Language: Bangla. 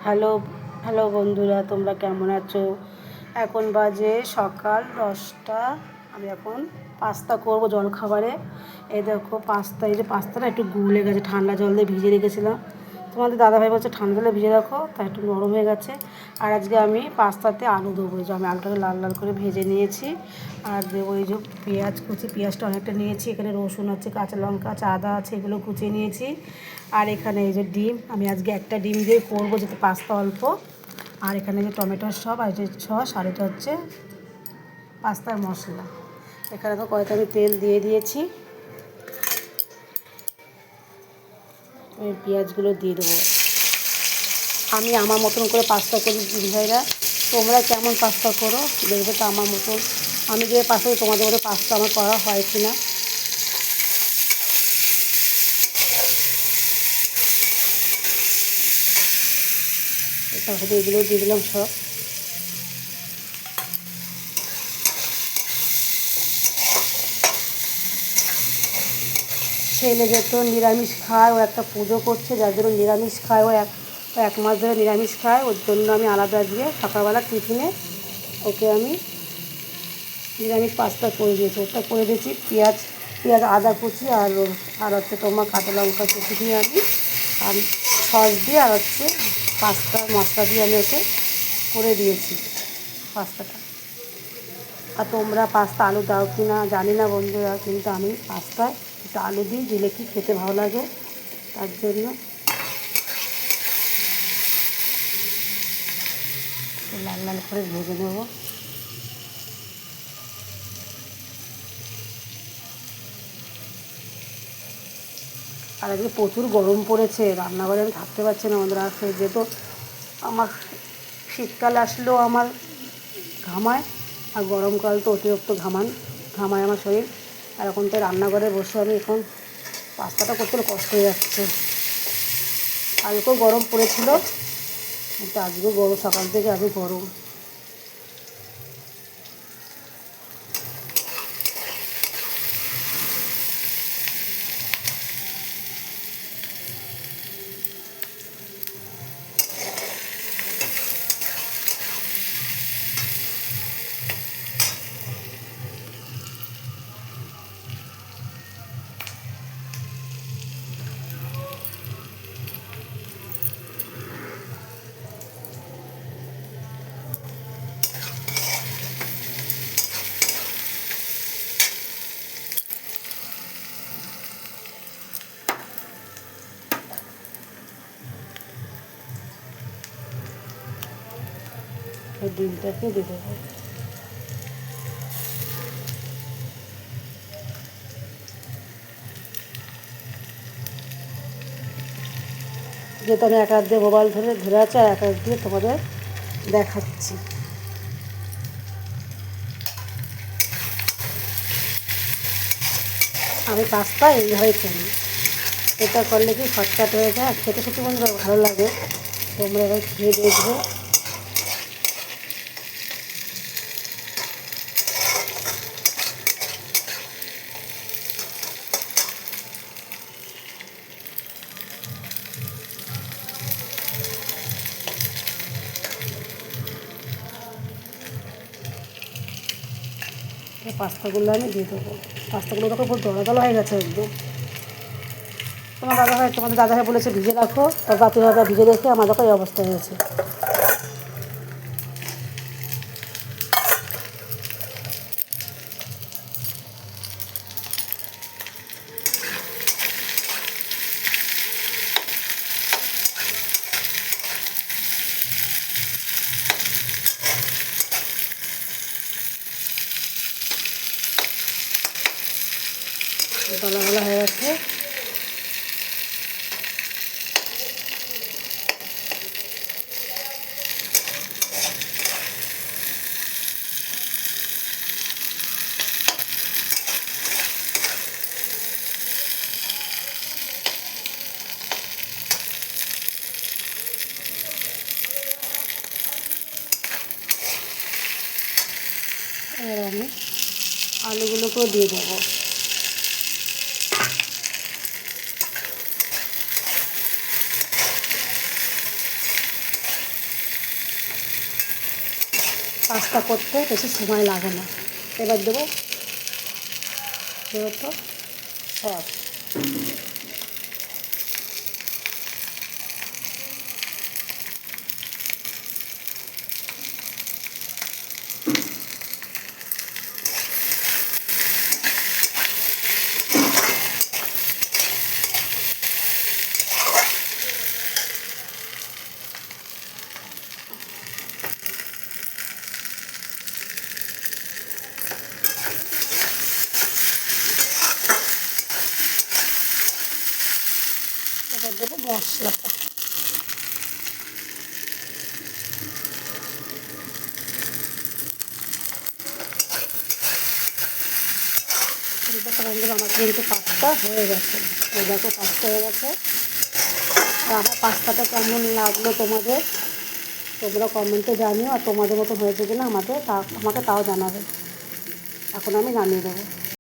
হ্যালো হ্যালো বন্ধুরা, তোমরা কেমন আছো? এখন বাজে সকাল 10টা। আমি এখন পাস্তা করবো জলখাবারে। এই দেখো পাস্তা, এই যে পাস্তাটা একটু গুলে গেছে, ঠান্ডা জল দিয়ে ভিজিয়ে রেখেছিলাম। তোমাদের দাদাভাই বলছে ঠান্ডা জলে ভিজে রাখো, তাই একটু নরম হয়ে গেছে। আর আজকে আমি পাস্তাতে আলু দেবো। এই যে আমি আলুটাকে লাল লাল করে ভেজে নিয়েছি। আর দেবো এই যে পেঁয়াজ কুচি, পেঁয়াজটা অনেকটা নিয়েছি। এখানে রসুন আছে, কাঁচা লঙ্কা আছে, আদা আছে, এগুলো কুচিয়ে নিয়েছি। আর এখানে এই যে ডিম, আমি আজকে একটা ডিম দিয়ে করবো যাতে পাস্তা অল্প। আর এখানে যে টমেটোর সস, আর যে সস, আর এটা হচ্ছে পাস্তার মশলা। এখানে তো কয়েকটা আমি তেল দিয়ে দিয়েছি। আমি পেঁয়াজগুলো দিয়ে দেবো। আমি আমার মতন করে পাস্তা করি ভাইরা, তোমরা কেমন পাস্তা করো দেখবে তো আমার মতন। আমি যে পাস্তা করি তোমাদের মতো পাস্তা আমার করা হয় কি না। তারপরে এগুলো দিয়ে দিলাম সব। ছেলে যেহেতু নিরামিষ খায়, ও একটা পুজো করছে যার জন্য নিরামিষ খায়, ও এক মাস ধরে নিরামিষ খায়। ওর জন্য আমি আলাদা দিয়ে সকালবেলা টিফিনে ওকে আমি নিরামিষ পাস্তা করে দিয়েছি। ওটা করে দিয়েছি পেঁয়াজ পেঁয়াজ আদা কুচি আর হচ্ছে তোমার কাঁচা লঙ্কা কুচি দিয়ে আমি আর সস দিয়ে আর হচ্ছে পাস্তার মশলা দিয়ে আমি ওকে করে দিয়েছি পাস্তাটা। আর তোমরা পাস্তা আলু দাও কি না জানি না বন্ধুরা, কিন্তু আমি পাস্তায় একটু আলু দিলে কি খেতে ভালো লাগে, তার জন্য লাল লাল করে ভেজে নেব। আর আজকে প্রচুর গরম পড়েছে, রান্নাঘরে আমি থাকতে পারছি না বন্ধুরা। আর সেই যেহেতু আমার শীতকাল আসলেও আমার ঘামায়, আর গরমকাল তো অতিরিক্ত ঘামায় আমার শরীর। আর এখন তো রান্নাঘরে বসে আমি এখন পাস্তাটা করতে কষ্ট হয়ে যাচ্ছে। কালকেও গরম পড়েছিল, কিন্তু আজকেও গরম, সকাল থেকে আজকে গরম। এই ডিমটাকে দিয়ে দেবো। যেহেতু আমি এক হাত দিয়ে মোবাইল ধরে আছে, আর এক হাত দিয়ে তোমাদের দেখাচ্ছি। আমি পাস্তা এইভাবেই করি। এটা করলে কি শর্টকাট হয়ে যায়, খেতে সত্যি বন্ধুরা ভালো লাগে। তোমরা এবার খেয়ে দেখবে। এই পাস্তাগুলো আমি দিয়ে দেবো। পাস্তাগুলো তখন খুব দলা দলা হয়ে গেছে একদম। তোমাদের দাদাভাই বলেছে ভিজে রাখো, তার রাত্রিবেলা ভিজে রেখে আমার দেখো এই অবস্থা হয়েছে। দলা দলা হয়ে গেছে। এবার আমি আলুগুলোকেও দিয়ে দেবো। পাস্তা করতে বেশি সময় লাগে না। এবার দেবো যেহেতু সস। এবার দেবো মশলাটা। দেখো বন্ধুরা, আমার কিন্তু পাস্তা হয়ে গেছে। এই দেখো পাস্তা হয়ে গেছে। আর আমার পাস্তাটা কেমন লাগলো তোমাদের, তোমরা কমেন্টে জানিও। আর তোমাদের মতো হয়েছে কিনা আমাকে তাও জানাবে। এখন আমি নামিয়ে দেবো।